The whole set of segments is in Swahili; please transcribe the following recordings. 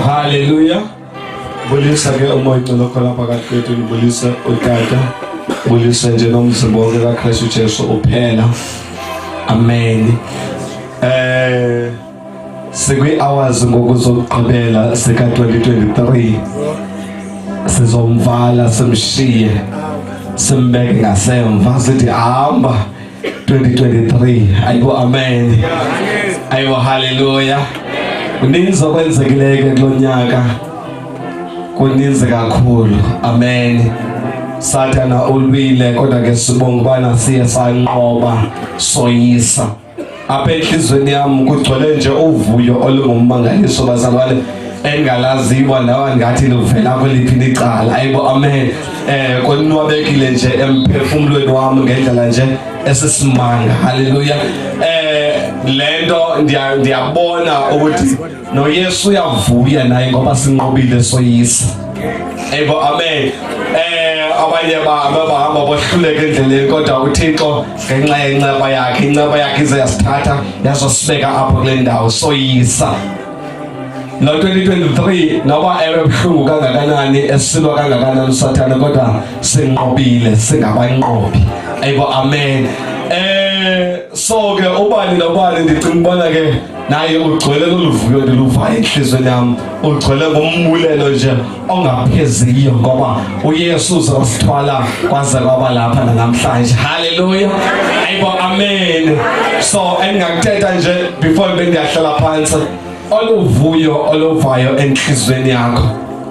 Hallelujah. Bulisa ke oMoYingcwele khona phakathi kwethu, bulisa uTata, bulisa nje nomzimba wonke kaKristu Jesu uphela. Amen. Sikwi hours ngokuzogqibela sika 2023. Sizomvala simshiye, simbeke ngasemva sithi hamba 2023. Ayibo amen. Ayibo hallelujah. Kuninzi okwenzekileke kulonyaka, kuninzi kakhulu. Amen. Sathana ulwile kodwa ke sibonga ubana siye sanqoba soyisa. Apha enhlizweni yami kugcwele nje uvuyo olungummangaliso bazalwane engalaziwa nawe ngathi livela kweliphi icala. Ayibo amen. Konwabekile nje emphefumulweni wami ngendlela nje esisimanga. Hallelujah. Lento ndiyabona ukuthi noYesu uyavuya naye ngoba sinqobile soyisa. Ayibo amen. Abanye bahamba bohluleka endleleni kodwa uThixo ngenxa yenxeba yakhe, inxeba yakhe ize yasithatha yazosibeka apho kule ndawo soyisa. Lo 2023 noba ebuhlungu kangakanani, esilwa kangakanani Sathana, kodwa sinqobile singabanqobi. Ayibo amen. So ke ubani nobani ndicinga ubona ke naye ugcwele loluvuyo ndiluvayo enhlizweni yami, ugcwele ngombulelo nje ongapheziyo ngoba uYesu uzosithwala kwaze kwaba lapha namhlanje. Hallelujah. Ayibo amen. So engakuthetha nje before bendiyahlala phansi, oluvuyo oluvayo enhlizweni yakho,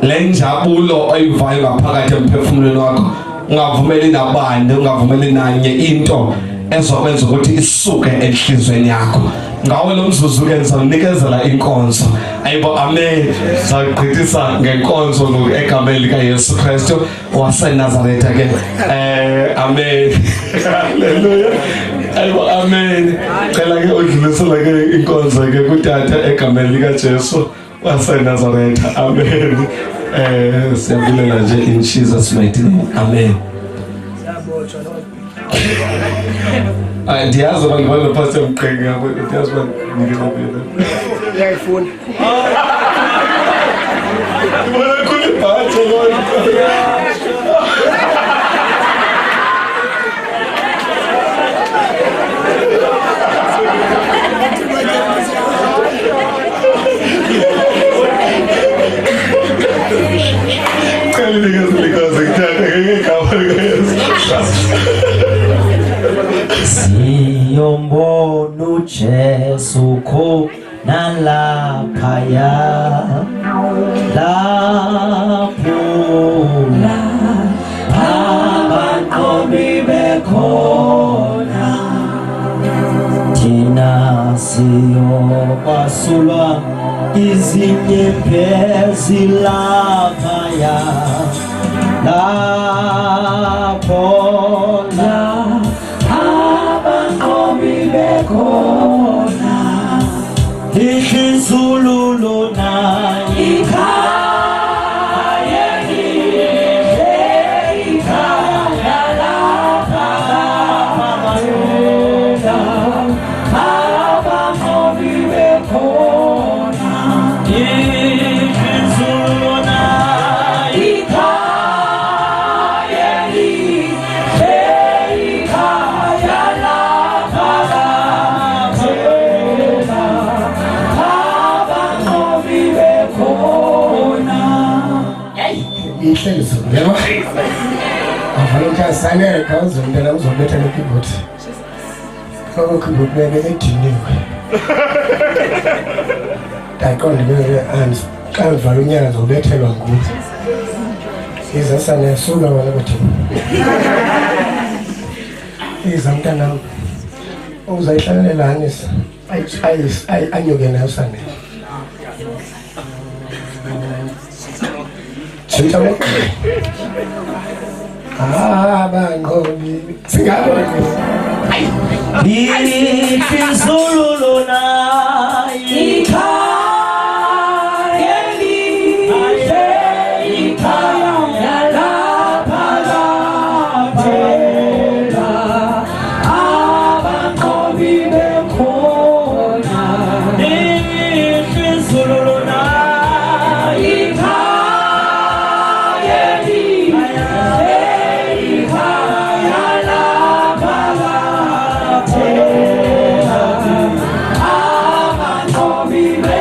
le njabulo oyivayo ngaphakathi emphefumulweni wakho, ungavumeli nabani, ungavumeli nanye into ezokwenza ukuthi isuke enhlizweni yakho. Ngawo lo mzuzu ke ngizawunikezela inkonzo. Ayibo amen. Sawugqithisa ngenkonzo egameni lika Yesu Kristu waseNazaretha ke. Amen. Hallelujah. Ayibo amen. Cela ke udlulisela ke inkonzo ke kuTata egameni lika Jesu waseNazaretha. Amen. Siyabulela nje in Jesus mighty name. Amen. Ndiyazi abantu banopastor mqhengi yabo, ndiyazi abantu ngikubona. Ngiyayifuna. Ubona khulu ibhathe lo. Siyombonu Jesu ko nalaphaya lapula abanqobi bekhona, thina siyokwasulwa izinyembezi laphaya lapho abanqobi bekhona, ihlinzululo nayikhaya lapha abayela abanqobi bekhona, ihlinzululo nayikhaya ihleli zona yabo avalonta sanele kawuzondela uzobetha lekeyboard keyboard beke ediniwe daqonde beke and kanjalo unyaka zobethelwa nguwe izasane suka wena kuthi izamntana uzayihlalelelanisa anyuke nayo sane Sintawon. Bangobi. Singalo. Ifizululuna ikayeli ikaya lapha abanqobi bekhona ifizululuna Be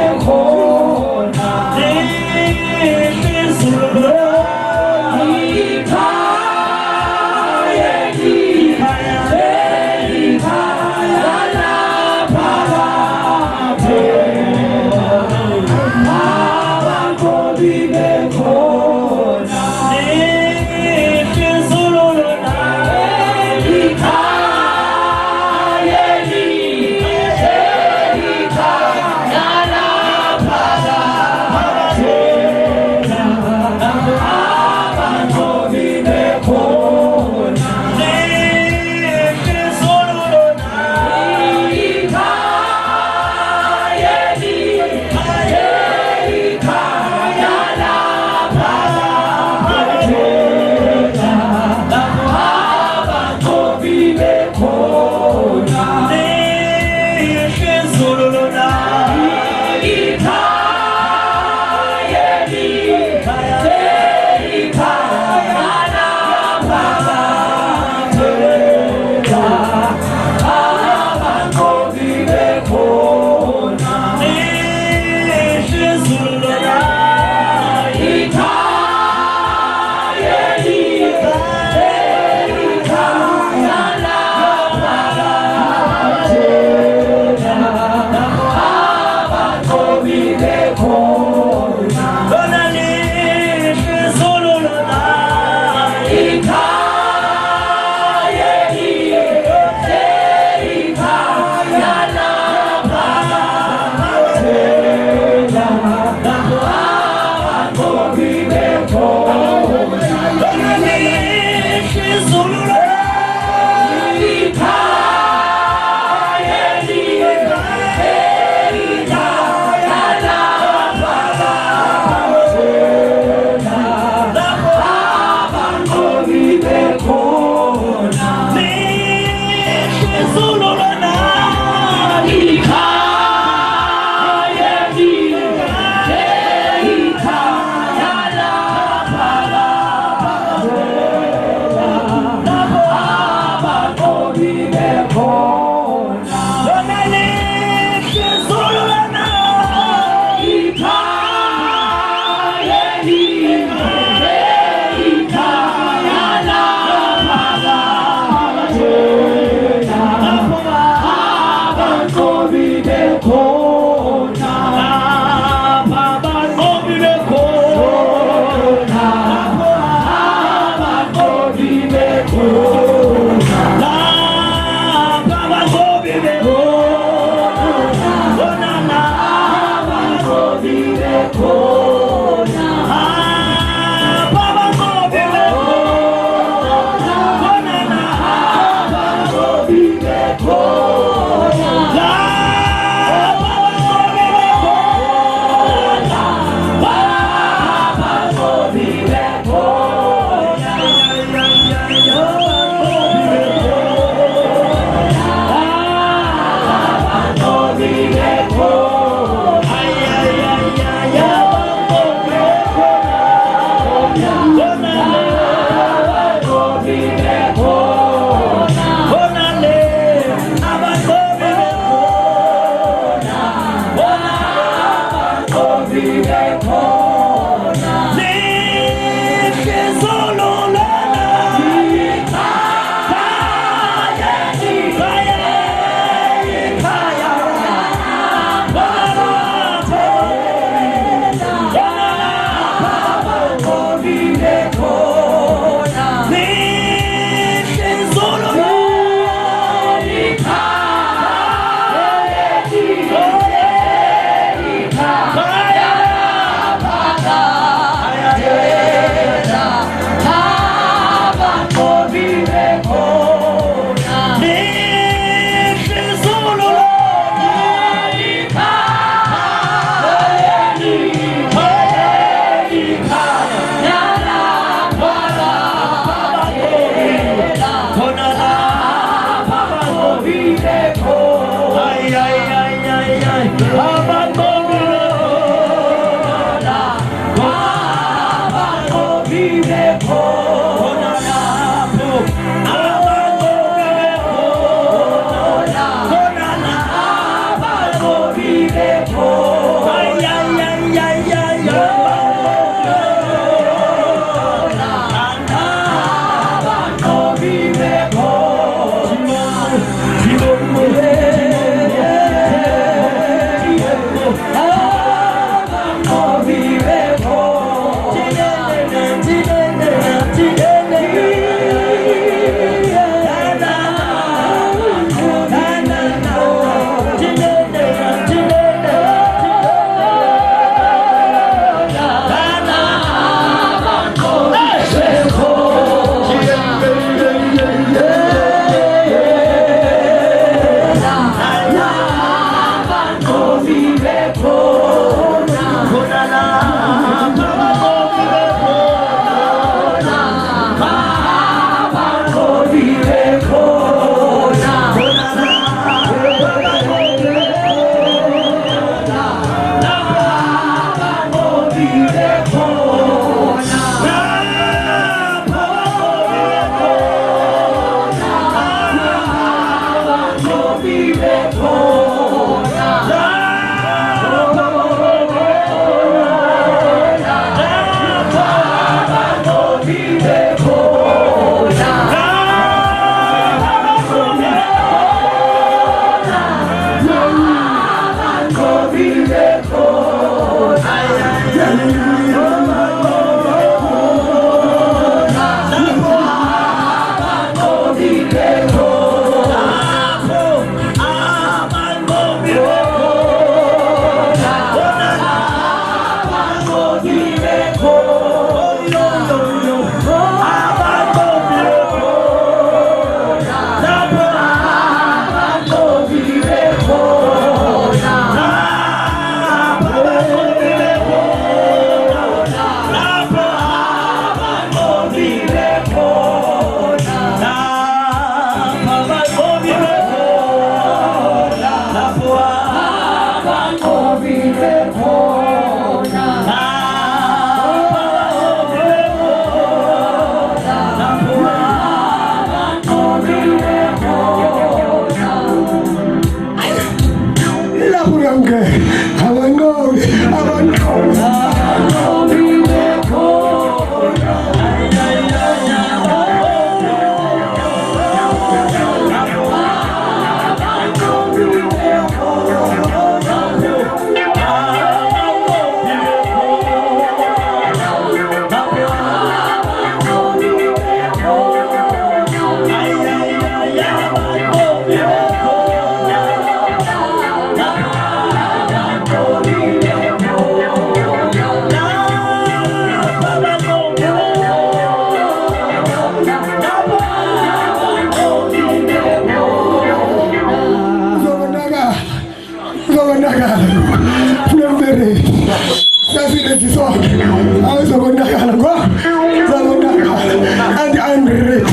And I'm ready.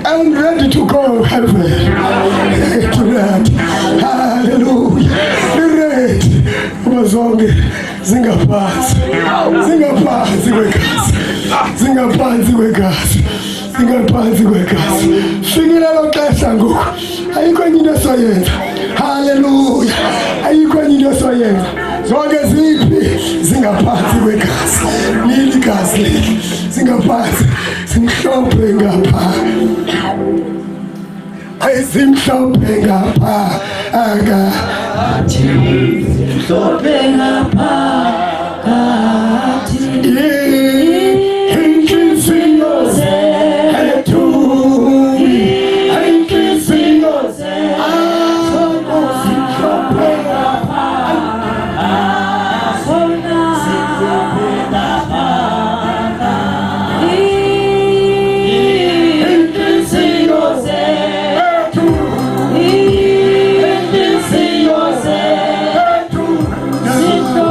I'm ready to go heaven. Hallelujah. Ready. Mazonge zingaphansi. Zingaphansi kwegazi. Zingaphansi kwegazi. Zingaphansi kwegazi. Fikela lo xesha ngoku. Ayikho enye into soyenza. Hallelujah. Ayikho enye into soyenza. Zonke ziphi zingaphansi kwegazi. Lili gazi zingaphansi. Simhlophe ngapha. Simhlophe ngapha. Simhlophe ngapha. Inhliziyo zethu. Inhliziyo zethu. Simhlophe ngapha.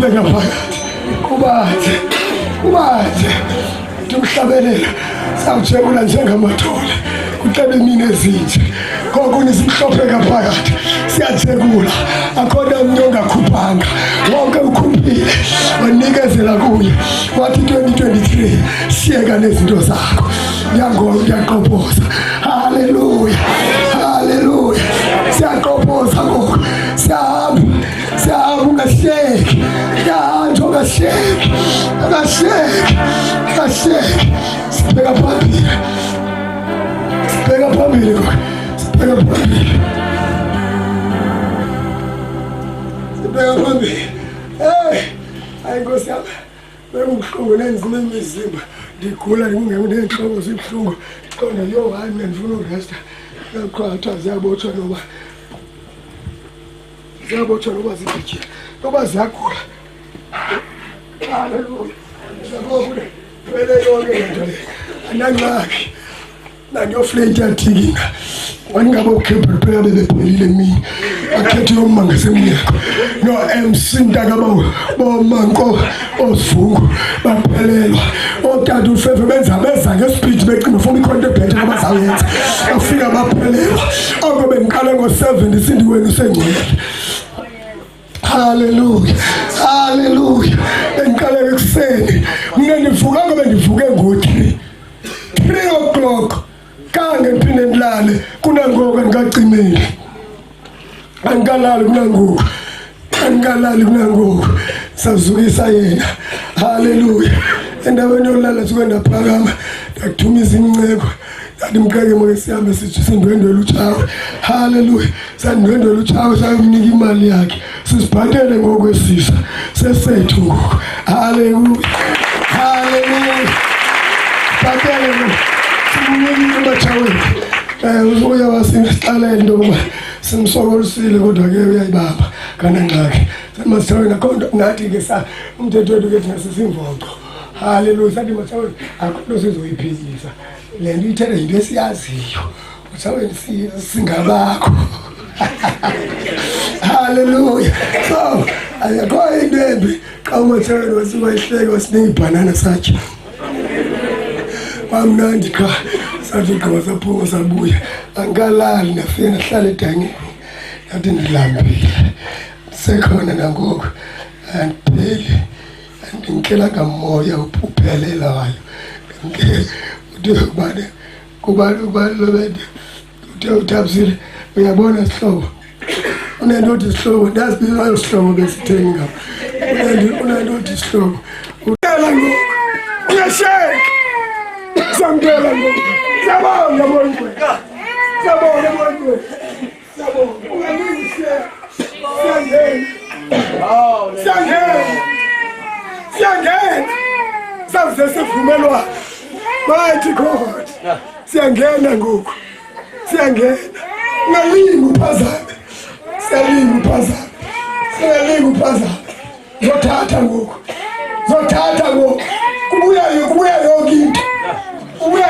ngaphakathi kubathe tumhlabelela sawujebula njengamathole kucebe mina ezinje kokunye simhlophe ngaphakathi siyajebula akhona umnyonga khuphanga wonke ukhuphile wanikezela kuye wathi 2023 siyeka nezinto zakho ngiyaqopoza haleluya haleluya siyaqopoza ngoko siyahamba ungahleki ungahleki sibheka phambili hayi Nkosi yami bengibuhlungu nenzima imizimba ndigula ngingenenhloko zibuhlungu qonda yo hayi mina ndifuna uresta ngaqhatha ziyabotshwa noba zibhijile noba ziyagula haleluya sabona vele yonke into le anangaki nangiyoflate yathikina wangabe ukhepha phela bebephelile mina akhethe yoma ngasemnyaka no MC Ntaka bomanko osivungu baphelelwa otata uFefe beza ngespeed beqina ufuna ikhonto ebhethe abazayenza afika baphelelwa oko bengikhala ngo7 isindiweni usengcwele haleluya haleluya bengikhala ekuseni mina ndivuka ngoba ndivuke ngo3 o'clock kange ngiphinde ngilale kunangoku ngicimile angikalali kunangoku sazukisa yena haleluya endaweni yolala sikwenda phakama ndakuthumisa inceko ndathi mkake moke sihambe sithi sindwendwela uTshawe haleluya sandwendwela uTshawe sayomnika imali yakhe sisibhatele ngokwesisa sesethu ngoku haleluya haleluya bhatele simnika uTshawe uzoya wasixalela into ngoba simsokolisile kodwa ke uyayibamba kanangxaki semasithawe nakhona nathi ke sa umthetho wethu ke thina sisimvoco haleluya sathi maTshawe akho sizoyiphikisa le nto ithele into esiyaziyo uTshawe singabakho haleluya so ayakho into embi xa uMaTshawe wasibayihleka wasineyibhanana sakhe wamnandi cha sathi gqoza saphuma sabuya angalali nafika nahlala edangeni nathi ndilambile sekhona nangoku andipheli andingikela kamoya uphelelayo kuba lobede uthabisile uyabona sihlobo unento othi sihlobo ndazi bizo sihlobo besithenga unento othi sihlobo uthela ngoku uyasheka sangela ngoku sabona bonke ungalungise siyangena saze sivumelwa bathi God siyangena ngoku ungalingi uphazame zothatha ngoku kubuya yonke into ubuya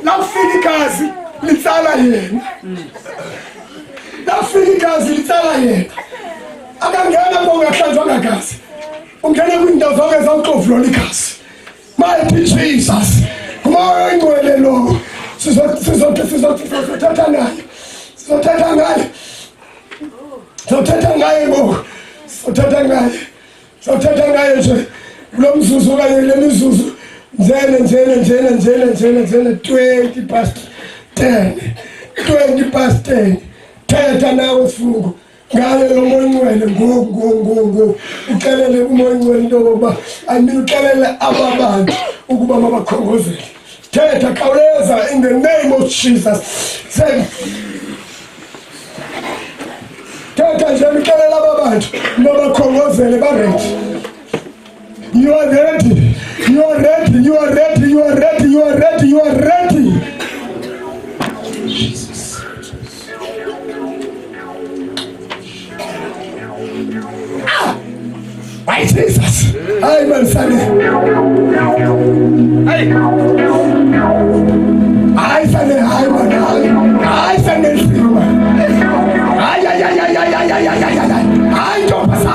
lafika igazi litsala yena akangena ngongahlanzwa ngagazi ungena kwindawo zonke zawuxovulwa igazi mighty Jesus kuma oYingcwele lo sizothatha ngaye ngoku sizothatha ngaye nje kulo mzuzu okanye le mizuzu njene 20:10 thetha nawe Sivungu ngaye lo oYingcwele ngoku uxelele uMoyingcwele into yokuba uxelele ababantu ukuba mabakhongozele thetha khawuleza in the name of Jesus say thetha nje uxelele ababantu mabakhongozele baready. You are ready. Jesus. Why Jesus? Ay man sane. Ay sane ay man. Ay sane sima. Ay. Ay don't pass.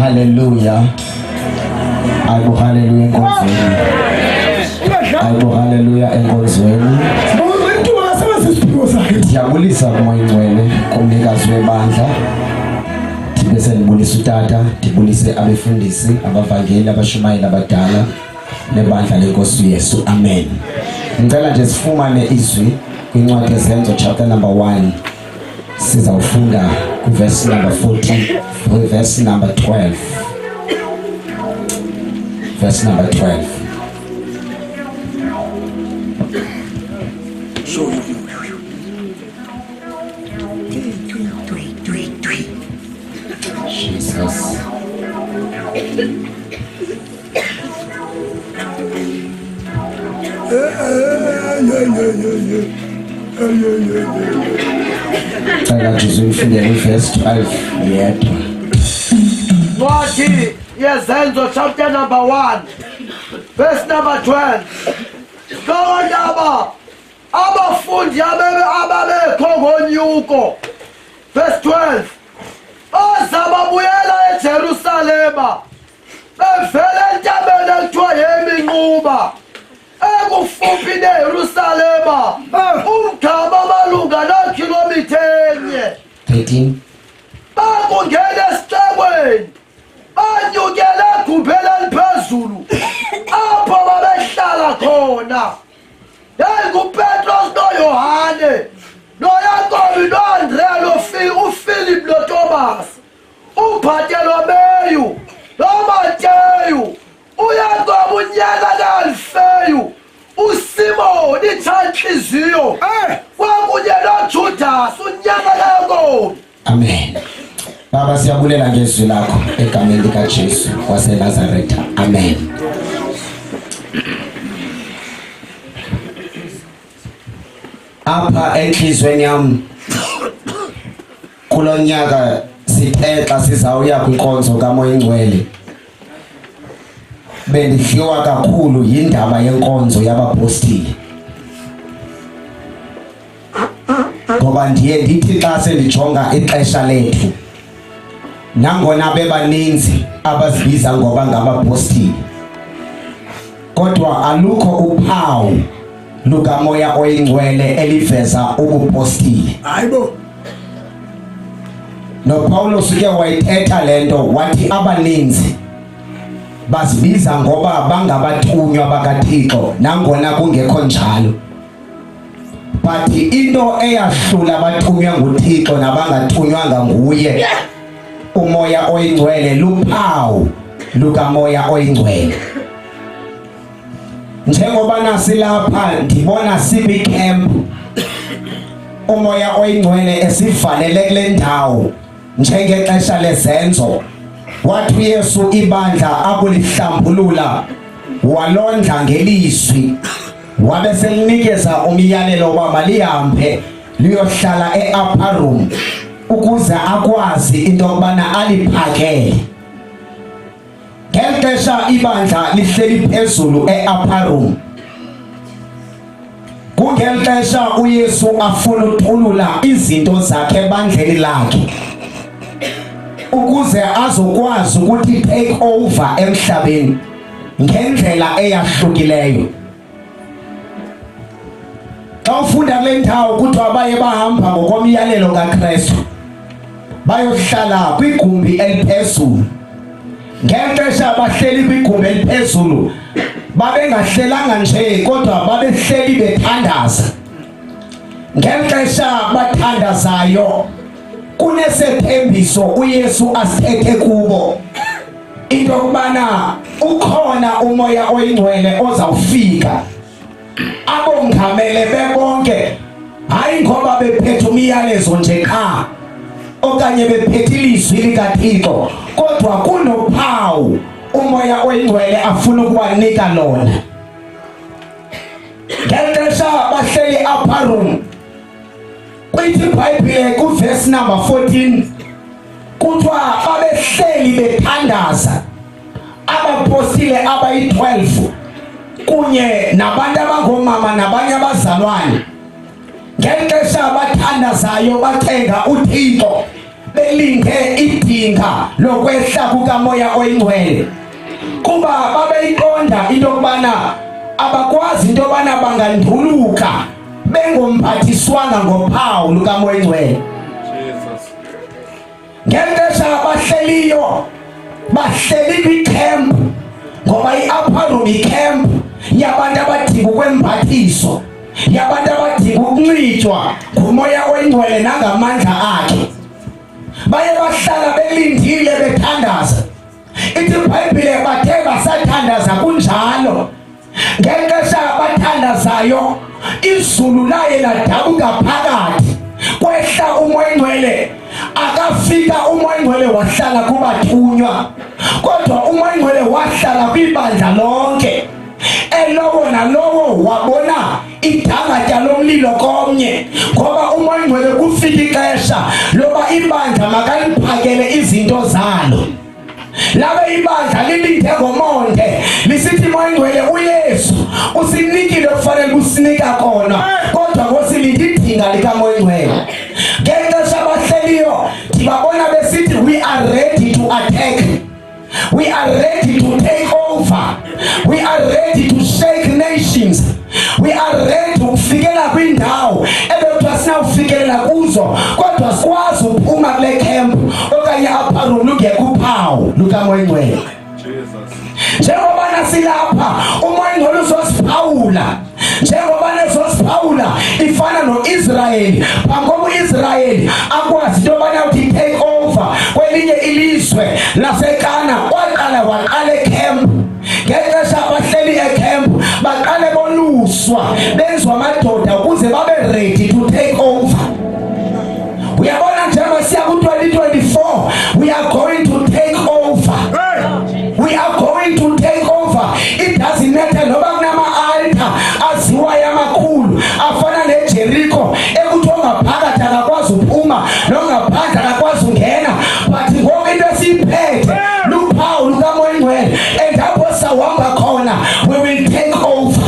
Hallelujah. Ayibo hallelujah enkonzweni. Ayibo hallelujah enkonzweni. Siyabulisa uMoyingcwele kumnikazi webandla. Bese ndibulisa utata, ndibulise abefundisi, abavangeli, abashumayeli abadala nebandla lenkosi uYesu. Amen. Ngicela nje sifumane izwi kwincwadi yezenzo chapter number 1. Sizawufunda ku verse number 14, verse number 12. Verse number 12. Jesus. Cela Jesu ifundele verse 12 yedwa. Ncwadi yezenzo chapter number 1 verse number 12. Kodwa abafundi ababekho ngonyuko verse 12. Ozababuyela eJerusalema bevela entabeni ekuthiwa yeminquba ekufuphi neJerusalema umgama malunga nekilomitha enye. 13. Bakungena esixekweni banyukela egubheleni phezulu apho babehlala khona. YayinguPetros noYohane noYakobi noAndreya uFilip noThomas uBhartholomeyu noMateyu uYakobi unyaka kaAlfeyu uSimoni ithanhliziyo kwakunye noJudas unyaka kaYakobi. Amen. Baba siyabulela ngezwi lakho egameni likaJesu waseNazaretha. Amen. Apha enhlizweni yami kulonyaka sixexa sizawuya kwinkonzo kaMoyingcwele. Bendidliwa kakhulu yindaba yenkonzo yabapostili. Ngoba ndiye ndithi xa sendijonga ixesha lethu nangona bebaninzi abazibiza ngoba ngabapostili, kodwa alukho uphawu lukaMoya oYingcwele eliveza ubupostili. Hayibo. NoPaulos uke wayithetha lento wathi abaninzi bazibiza ngoba bangabathunywa bakaThixo nangona kungekho njalo. But into eyahlula abathunywa nguThixo nabangathunywanga nguye uMoya oYingcwele luphawu luka Moya oYingcwele. Njengoba nasilapha ndibona sibi camp umoya oYingcwele esivalele kule ndawo njengexesha lezenzo. Wathi uYesu ibandla akulihlambulula walondla ngelizwi wabe selinikeza umyalelo woba malihambe liyohlala e-upper room ukuze akwazi into yokubana aliphakele. Ngexesha ibandla lihleli phezulu e-upper room, kungelixesha uYesu afuna uthulula izinto zakhe ebandleni lakhe ukuze azokwazi ukuthi take over emhlabeni ngendlela eyahlukileyo. Xa ufunda kule ndawo kuthiwa baye bahamba ngokomyalelo kaKristu bayohlala kwigumbi eliphezulu. Ngexesha bahleli kwigumbi eliphezulu babengahlelanga nje kodwa babehleli bethandaza. Ngexesha bathandazayo kunesethembiso uYesu asithethe kubo into yokubana ukhona umoya oYingcwele ozawufika abongamele bebonke, hayi ngoba bephethe umyalezo nje qha okanye bephethe ilizwi likaThixo, kodwa kunophawu umoya oYingcwele afuna ukubanika lona. Ngexesha bahleli upper room, kwithi iBhayibhile kuverse number 14 kuthiwa babehleli bethandaza abapostile abayi-12 kunye nabantu abangomama nabanye abazalwane. Ngexesha bathandazayo bacenga uThixo belinde idinga lokwehla kukamoya oYingcwele, kuba babeyiqonda into yokubana abakwazi into yokubana banganduluka bengomphathiswanga ngophawu lukamoya oYingcwele. Ngexesha bahleliyo bahleli kwicamp, ngoba i-upper room icamp yabantu abadinga ukwemphathiso, yabantu abadinga ukunxitywa ngumoya oYingcwele nangamandla akhe. Baye bahlala belindile bethandaza. Ithi iBhayibhile bathe basathandaza kunjalo, ngexesha bathandazayo izulu laye ladabuka phakathi kwehla umoya oYingcwele. Akafika umoya oYingcwele wahlala kubathunywa, kodwa umoya oYingcwele wahlala kwibandla lonke. Elowo nalowo wabona idangatya lomlilo komnye, ngoba umoya oYingcwele kufika ixesha loba ibandla makaliphakele izinto zalo. Labe ibandla lilinde ngomonde lisithi umoya oYingcwele uYesu usinikile kufanele usinika kona, kodwa ngosilinde idinga likamoya oYingcwele. Ngexesha bahleliyo ndibabona besithi we are ready to attack, we are ready to take over, we are ready to shake nations, we are ready to kufikela kwindawo ebekuthiwa sinawufikelela kuzo, kodwa sikwazi uphuma kule camp okanye upper room lungekho uphawu lukamoya oYingcwele. Njengoba nasilapha umoya oYingcwele uzosiphawula, njengoba nezosiphawula ifana no-Israyeli. Phambi u-Israyeli akwazi into yobana uthi take over kwelinye ilizwe laseKana, waqala ecamp. Ngexesha bahleli ecamp baqale boluswa benziwa amadoda ukuze babe ready to take over. Uyabona njengoba siya ku-2024 we are going to take over, we are going to take over. It doesn't matter noba kunama-altar aziwayo amakhulu afana neJericho ekuthiwa ongaphakathi akakwazi uphuma nongaphandle akakwazi ungena, but ngoku into esiyiphethe luphawu lukamoya oYingcwele, and apho sawuhamba khona we will take over.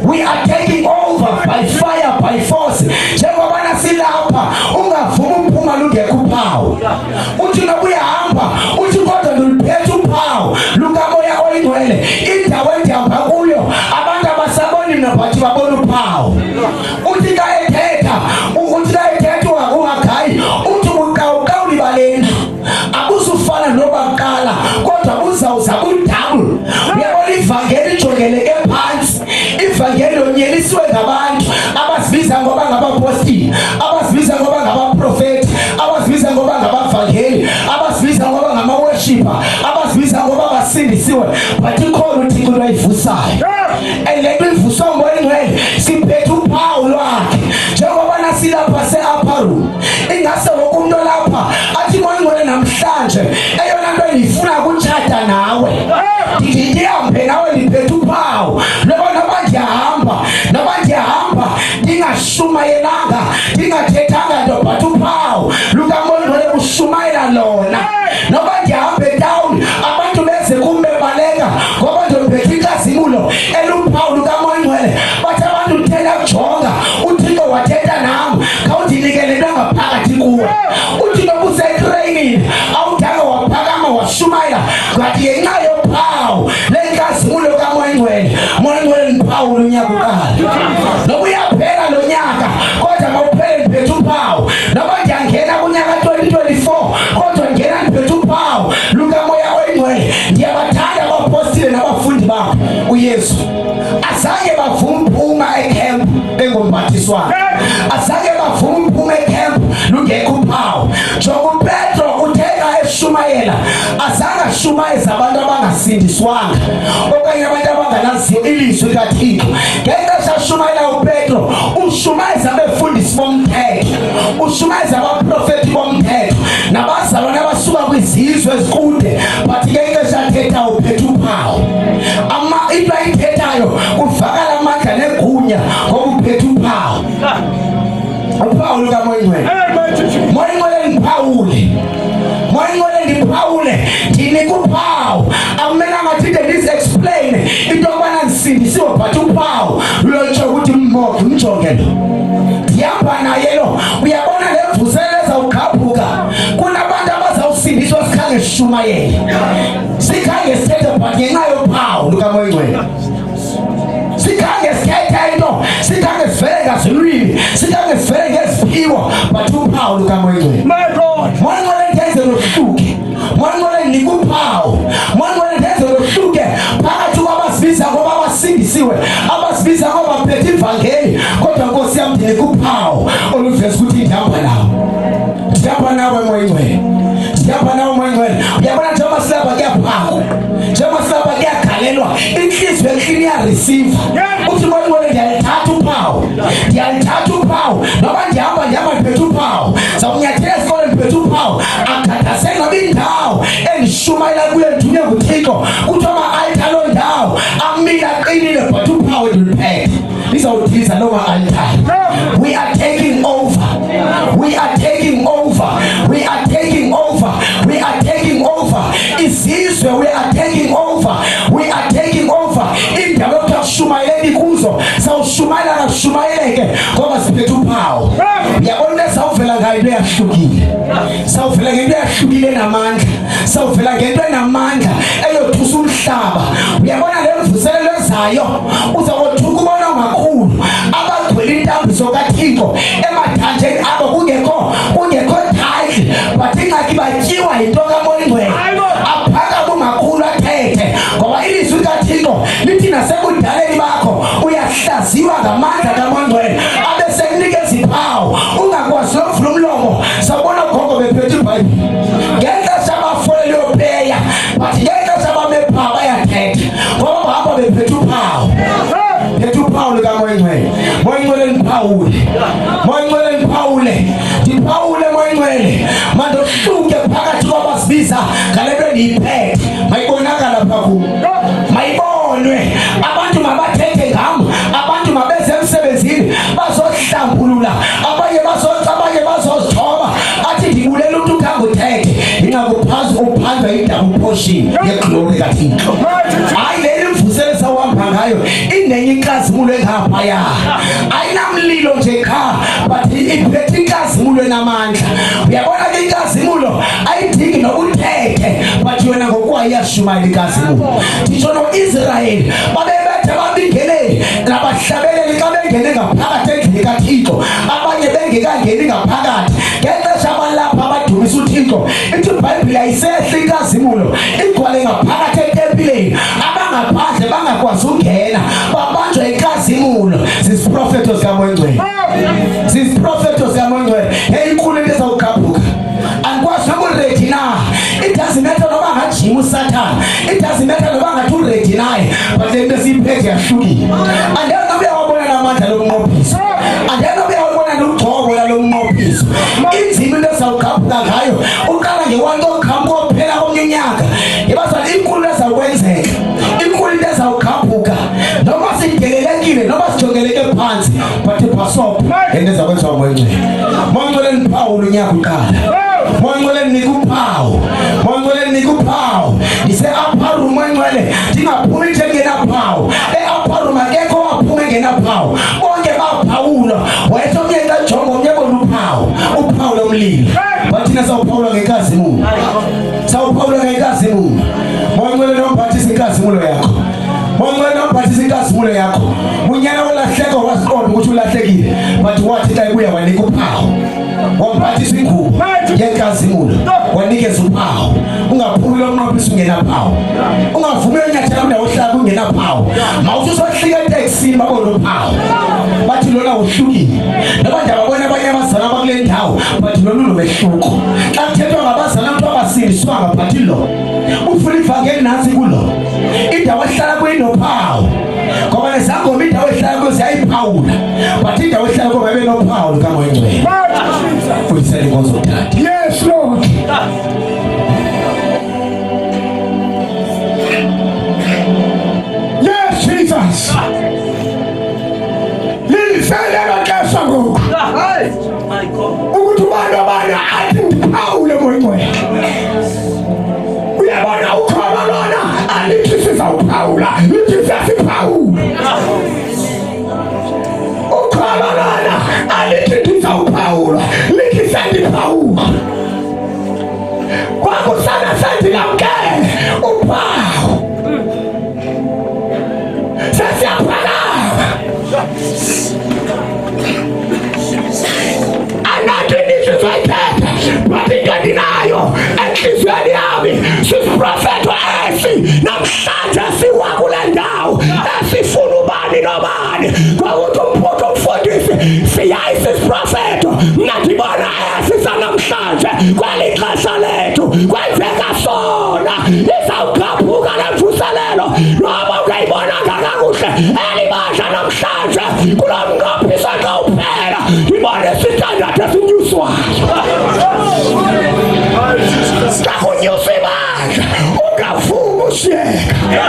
We are taking over by fire, by force. Njengoba nasilapha ungavuma uphuma lungekho uphawu. Uthi noba uyahamba uthi kodwa ndiliphethe uphawu lukamoya oYingcwele. Indawo endihamba kuyo abantu abasaboni mna but babona uphawu. Uthi ka ethetha ungagayi uthi ubuqawuqawu balena abuzufana nobaqala, kodwa uzawuza kudouble. Uyabona ivangeli ijongeleke phansi, ivangeli onyelisiwe ngabantu abazibiza ngoba ngabapostile, abazibiza ngoba ngabaprofeti, abazibiza ngoba ngabavangeli, abazibiza ngoba ngamaworship worshiper abazibiza ngoba basindisiwe but ikhona uThixo loyivusayo and le nto ivuswa ngumoya oyingcwele siphethe uphawu lwakhe njengoba nasilapha se-upper room ingase wonke umuntu olapha athi moya oyingcwele namhlanje eyona nto ndiyifuna kutshata nawe ndihambe nawe ndiphethe uphawu loba noba ndiyahamba ndingashumayelanga ndingathethanga nto but uphawu lukamoya oyingcwele kushumayela lona noba ndihambe down abantu beze kumbebaleka ngoba ndiphethe inkazimulo eluphawu lukamoya oyingcwele bathi abantu uthela kujonga uThixo wathetha nam khawundinikele into ngaphakathi kuwe uthi noba usetreyinini awudanga waphakama washumayela ngathi ngenxa yophawu lenkazimulo kamoya oyingcwele moya oyingcwele ndiphawula unyaka ukala noba uyaphela lo nyaka kodwa mawuphele ndiphethe uphawu noba ndiyangena kunyaka 2024 kodwa ngena ndiphethe uphawu lukamoya oyingcwele ndiyabathanda abapostile nabafundi bakho uYesu azange bavuma uphuma ekhempu bengomphathiswana azange bavuma uphuma ekhempu lungekho uphawu njengoba uPetro utheka eshumayela azange ashumayeze abantu abangasindiswanga okanye abantu abangalaziyo ilizwi likaThixo ngexesha ashumayela uPetro ushumayeza abefundisi bomthetho ushumayeza abaprofethi bomthetho nabazalwane abasuka kwizizwe ezikude but ngexesha athetha uphethe uphawu into ayithethayo kuvakala amandla negunya ngoba uphethe uphawu uphawu lukamoya oyingcwele moya oyingcwele ndiphawule moya oyingcwele ndiphawule ndinika uphawu akumelanga thinde ndisi-explain into yokubana ndisindisiwe but uphawu luyotsho ukuthi mjonge lo ndihamba naye lo uyabona le mvuselelo ezawugqabhuka kunabantu abazawusindiswa sikhange sishumayele sikhange sithethe but ngenxa yophawu lukamoya oyingcwele sikhange sikhethe into sikhange sivele ngazilwimi sikhange sivele ngeziphiwo but uphawu lukamoya oyingcwele moya oyingcwele ndenze lohluke moya oyingcwele ndinika uphawu moya oyingcwele ndenze lohluke phakathi kwabazibiza ngoba abasindisiwe abazibiza ngoba baphethe ivangeli kodwa nkosi yam ndinika uphawu oluveza ukuthi ndihamba nawe ndihamba nawe moya oyingcwele ndihamba nawe moya oyingcwele uyabona njengoba silapha kuyaphakwa njengoba silapha kuyagalelwa inhliziyo enhlini iyareceiva uthi moya oyingcwele ndiyalithatha uphawu noba ndihamba ndiphethe uphawu zawunyathela esikole ndiphethe uphawu akhathazeki noba indawo endishumayela kuyo ndithunywe nguThixo kuthiwa ama-altar loo ndawo amile aqinile but uphawu endiliphethe lizawudiliza loo ma-altar. We are taking over. We are taking over. We are taking over. We are taking over. Izizwe we are taking over. We are taking over. Indawo yokushumayela kuzo sawushumayela ngakushumayeleke ngoba siphethe uphawu. Uyabona sawuvela ngayo into yahlukile. Sawuvela ngento yahlukile namandla. Sawuvela ngento enamandla eyothusa umhlaba. Uyabona le mvuselelo ezayo uzawothuka ubona ngakhulu abagcwele intambiso kaThixo emathanjeni abo kungekho title but ingaki batyiwa yinto kamoya oyingcwele aphaka bungakhulu athethe ngoba ilizwi likaThixo lithi nasekudaleni bakho uyahlaziwa ngamandla kamoya oyingcwele abe sekunikeza iphawu ungakwazi ukuvula umlomo sabona gogo bephethe iBhayibheli ngexesha abafolele upeya but ngexesha abamephawu bayathetha ngoba bahamba bephethe uphawu phethe uphawu likamoya oyingcwele moya oyingcwele ndiphawule moya oyingcwele ndiphawule moya oyingcwele manje uhluke phakathi kwabazibiza ngale nto endiyiphethe mayibonakala phaku mayibonwe abantu mabathethe ngam abantu mabeze emsebenzini bazohlambulula abanye bazozithoba athi ndibulela umuntu ukhange uthethe ingakuphazi uphandwa idouble portion yeglory kaThixo hayi leli mvuselelo sawuhamba ngayo inenye inkazimulo engaphaya ayinamlilo nje kha but iphethe inkazimulo enamandla uyabona ke inkazimulo ayidingi nokuthethe but yona ngokwayo iyashumayela inkazimulo nditsho no-Israyeli babebethe babingeleli nabahlabeleli xa bengene ngaphakathi endlini kaThixo abanye bengekangeni ngaphakathi ngexesha abalapha abadumisa uThixo ithi iBhayibheli ayisehla inkazimulo igcwale ngaphakathi etempileni abangaphandle bangakwazi ukungena babanjwa inkazimulo zisiprofeto zikamoya oyingcwele zisiprofeto zikamoya oyingcwele inkulu into ezawugqabhuka andikwazi nokuready na it doesn't matter noba udinga uSathane. It doesn't matter noba ngathi uready naye, but le nto siyiphethe yahlukile. Andiyani nobe uyawabona namandla lokunqophiso, andiyani nobe uyawabona nogcobo lalokunqophiso. Inzima into esawukhaphuka ngayo uqala ngewanto okhampu kophela komnyaka. Yebazali inkulu ezawukwenzeka, inkulu into ezawukhaphuka noma sidelelekile noma sijongeleke phansi, but pasop into ezakwenziwa oMoyingcwele. oMoyingcwele niphawu unyaka uqala, oMoyingcwele nikuphawu, oMoyingcwele nikuphawu. Ndise upper room oMoyingcwele ndingaphumi nje ngenaphawu, upper room akekho waphume ngenaphawu, bonke baphawula. Wayethe omnye xa jonga omnye bona uphawu lomlilo, but thina sawuphawula ngenkazimulo, sawuphawula ngenkazimulo. oMoyingcwele nomphathisa inkazimulo yakho, oMoyingcwele nomphathisa inkazimulo yakho. Unyana wolahleko wasiqonda ukuthi ulahlekile, but wathi xa ebuya wanika uphawu, wamphathisa ingubo yenkazimulo, wanikeza uphawu. Ungaphumi lomnqophiso ungenaphawu, ungavumi unyathela indawo ohlala ungenaphawu. Mawuthi usohlika eteksini babona uphawu, bathi lona uhlukile. Noma nje ababona abanye abazali abakule ndawo, bathi lona unobehluko. Xa kuthethwa ngabazali abantu abasindiswanga, bathi lo ufuna ifake nansi kulo indawo ehlala kuyinophawu, ngoba nezangoma indawo ehlala kuyo ziyayiphawula, but indawo ehlala kuyo babe nophawu lukaMoyingcwele. Uyisele inkonzo uthathe. Yes, Lord. Yes, Jesus. Liliselelo xesha ngoku ukuthi ubani wabani athi ndiphawule oMoyingcwele. Uyabona ukhona lona alithi sizawuphawula, lithi siyasiphawula. Ukhona lona alithi ndizawuphawula, lithi siyandiphawula. Kwakusana sendilamkele uphawu, sesiyaphakama. Anathi nisizoyithetha, but ingandinayo enhliziyweni yami. Sisiprofetho esi namhlanje siwakule ndawo esifuna ubani nobani. Kwakuthi umphuthi umfundisi siyayi sisiprofetho, nandibona esisa namhlanje kweli xesha lethu kwenzeka sona. Izawukhaphuka lemvuselelo noma ungayibonanga kakuhle elibandla namhlanje kulo mnqophiso qawuphela. Ndibone sithandathu esinyuswayo. Kakunyusa ibandla ungavumi ushiyeka,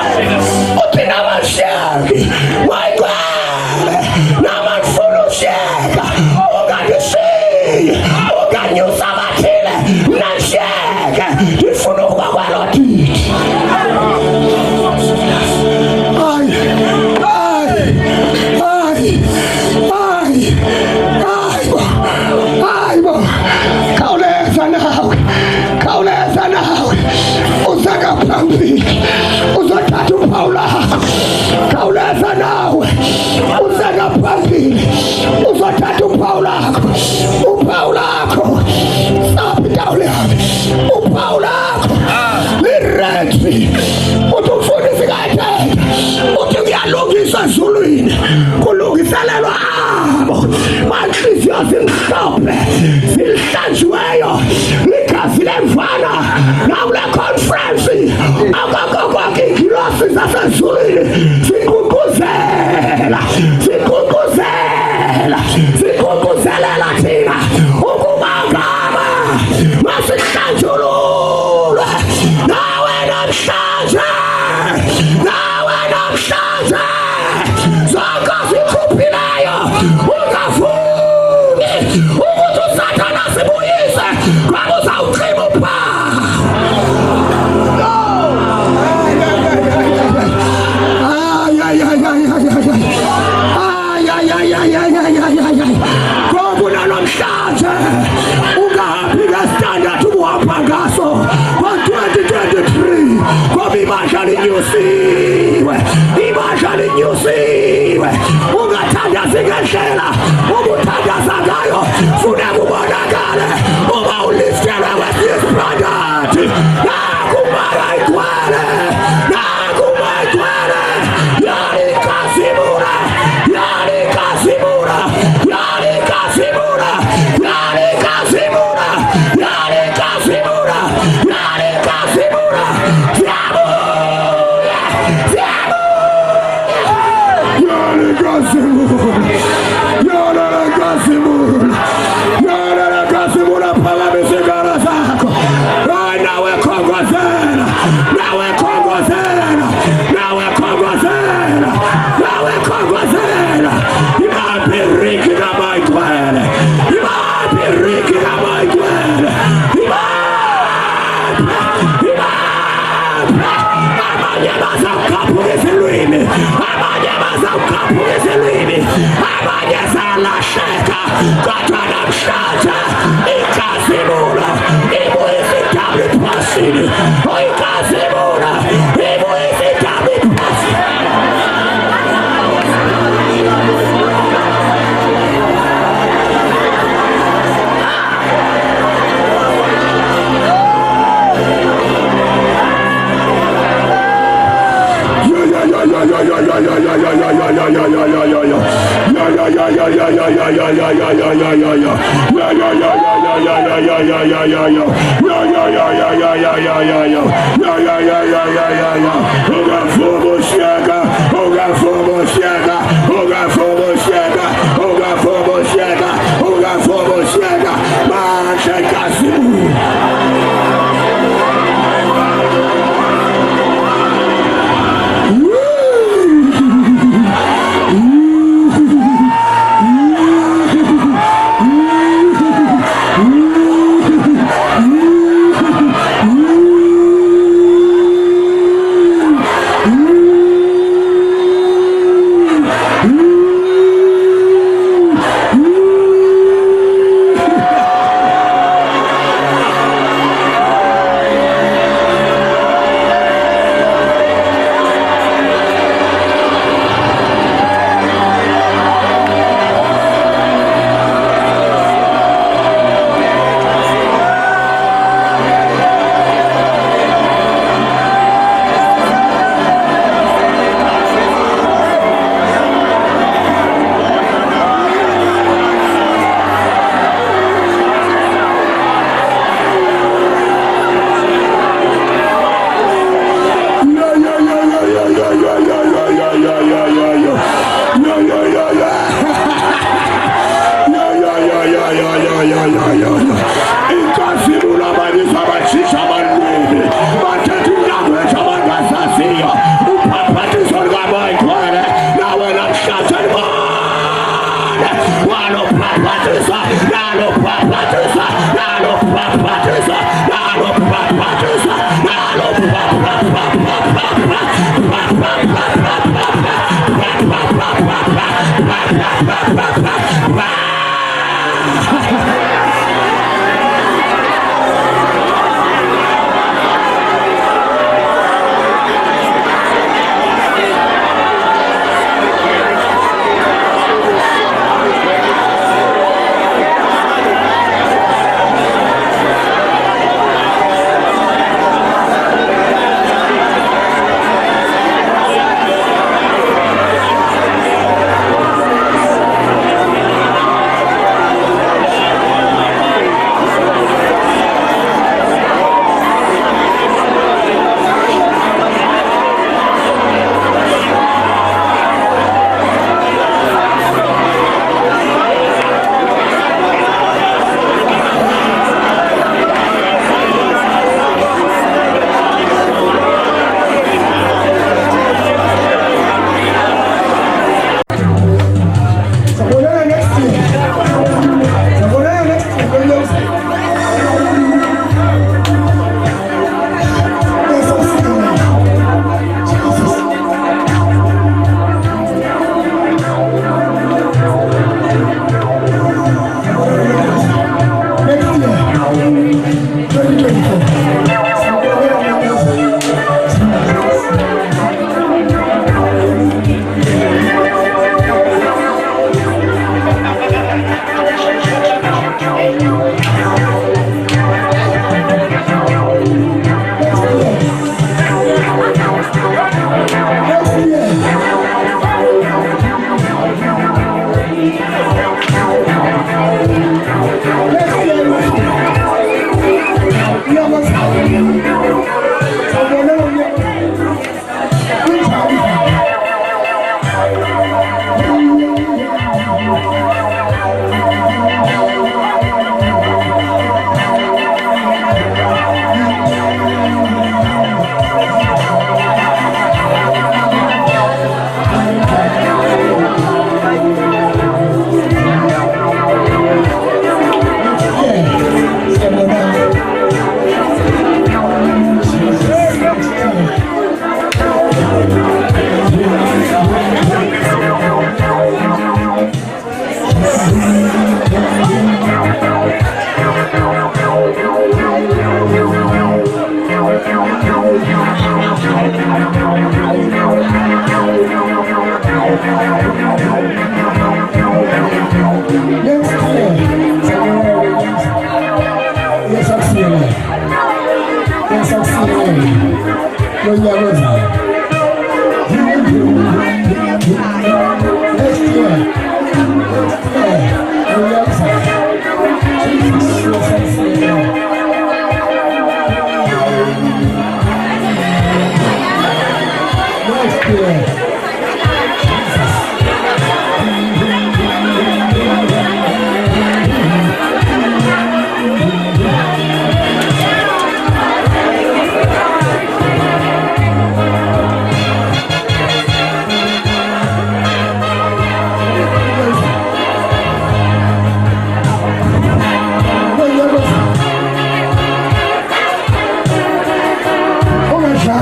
uthi namashiyeki oYingcwele namafuna ushiyeka, ungandishiyi unganyusa abathile nashiyeke. Ndifuna ukuba kwalo didi. Khawuleza nawe uzaka phambili uzothatha uphawu lakho. Khawuleza nawe uzaka phambili uzothatha uphawu lakho. Uphawu lakho stop indawo yami, uphawu lakho lirethi. Uthi umfundisi kaTheta uthi kuyalungiswa ezulwini, kulungiselelwa abo banhliziyo zimhlophe zihlanjiweyo ligazi lemvana. Nakule conference akakokwakhe iingilosi zasezulwini ziququzela, ziququzelela thina ukuba ngaba masihlanjululwe nawe namhlanje, nawe namhlanje. Zonke zikhuphileyo ungavumi ukuthi uSathane asibuyise, kwakuzawucima uphawu. Ngoba namhlanje ungahambi ngesithandathu ubuhamba ngaso ngo-2023, ngoba ibandla linyusiwe, ibandla linyusiwe. Ungathandazi ngendlela ubuthandaza ngayo, funeka ubonakale uba uliftelwe kwesinye isiphakathi. Naku oYingcwele, naku oYingcwele, yalikazimula, yalikazimula, yalikazimula, yalikazimula, yalikazimula, yalikazimula. nawe khongozela, nawe khongozela, nawe khongozela. Ibabiriki namayigcwele, ibabiriki namayigcwele, abanye bazawukhaphuka ezilwini, abanye bazawukhaphuka ezilwini, abanye zalahleka. Kodwa namhlanje inkazimulo ibuyisa idaba ephasini, inkazimulo ibuyisa idaba ephasini.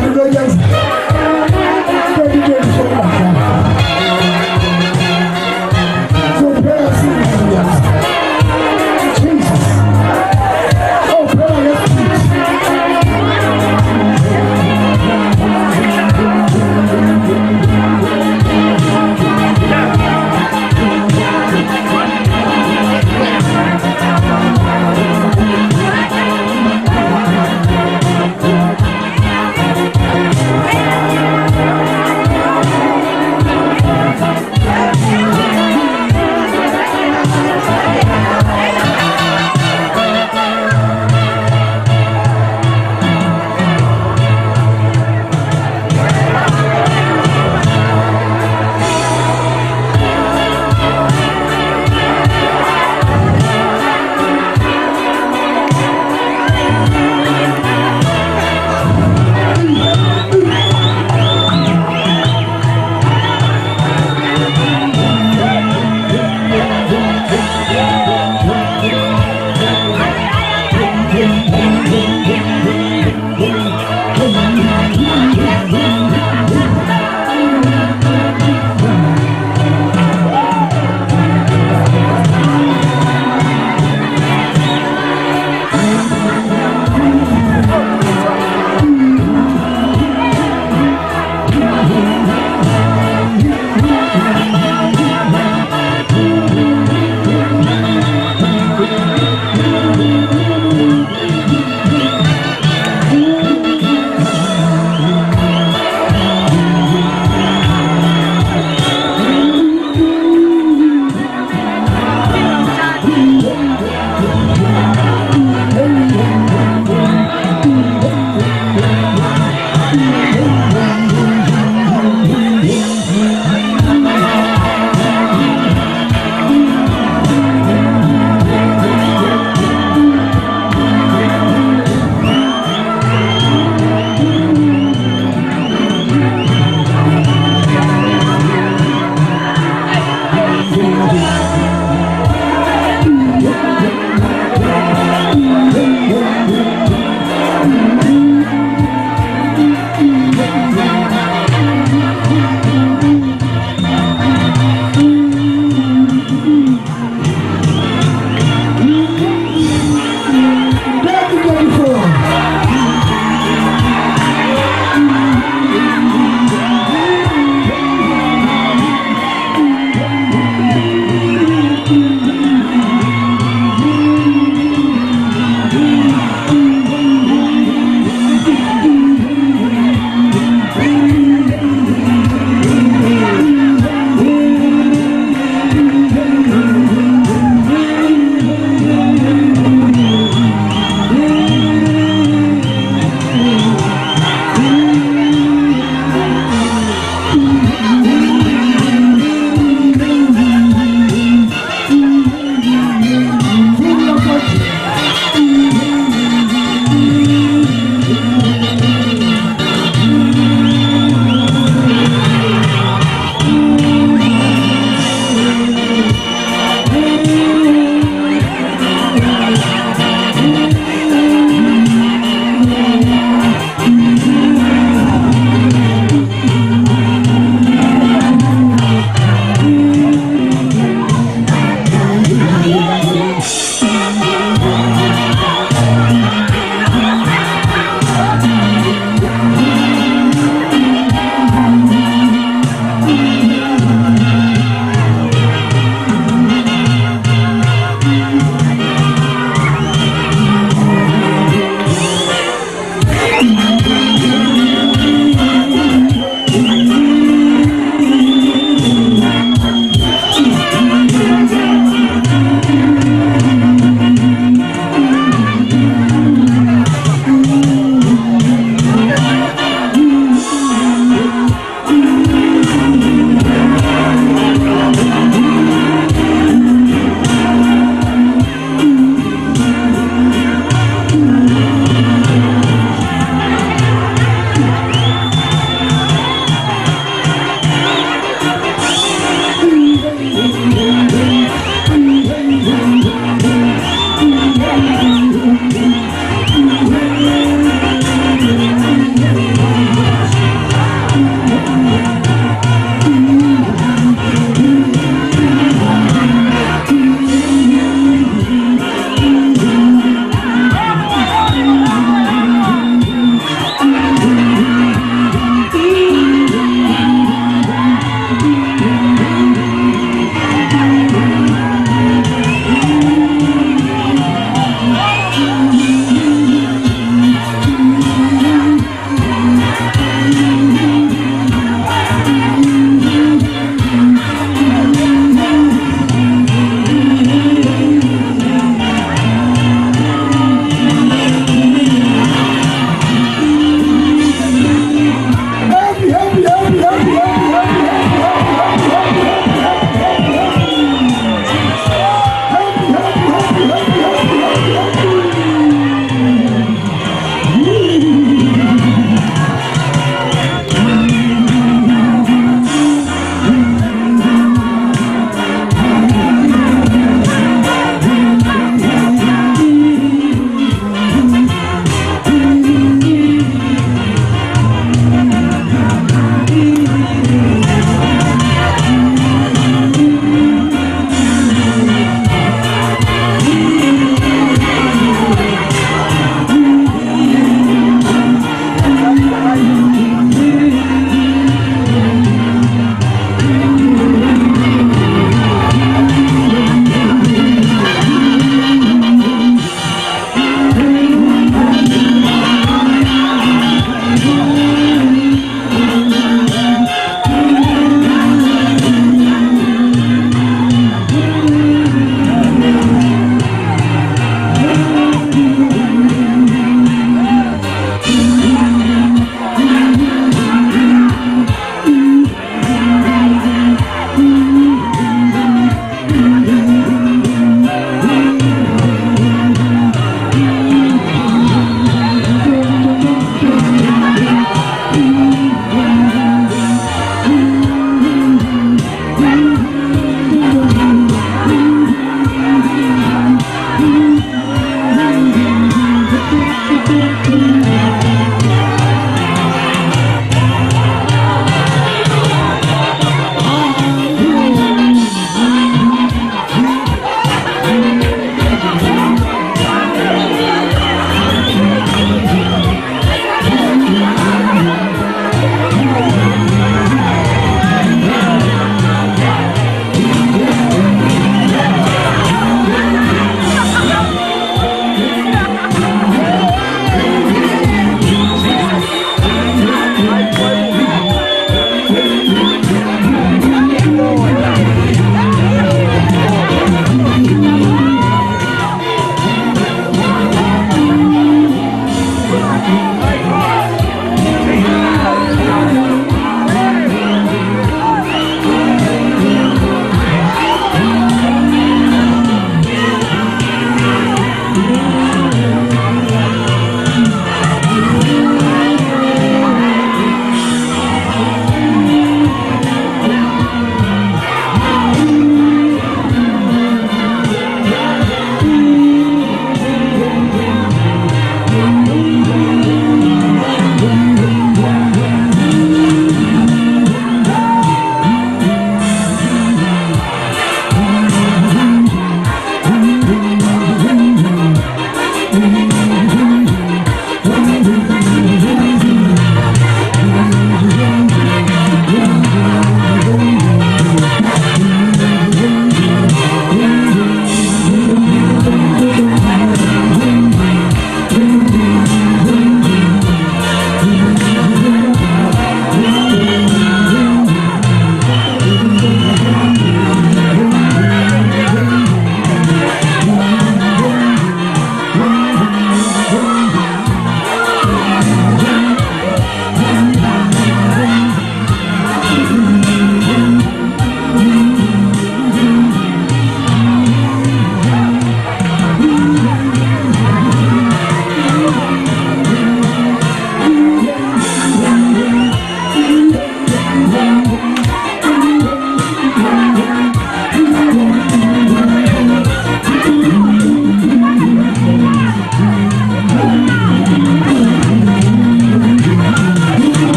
Hallelujah.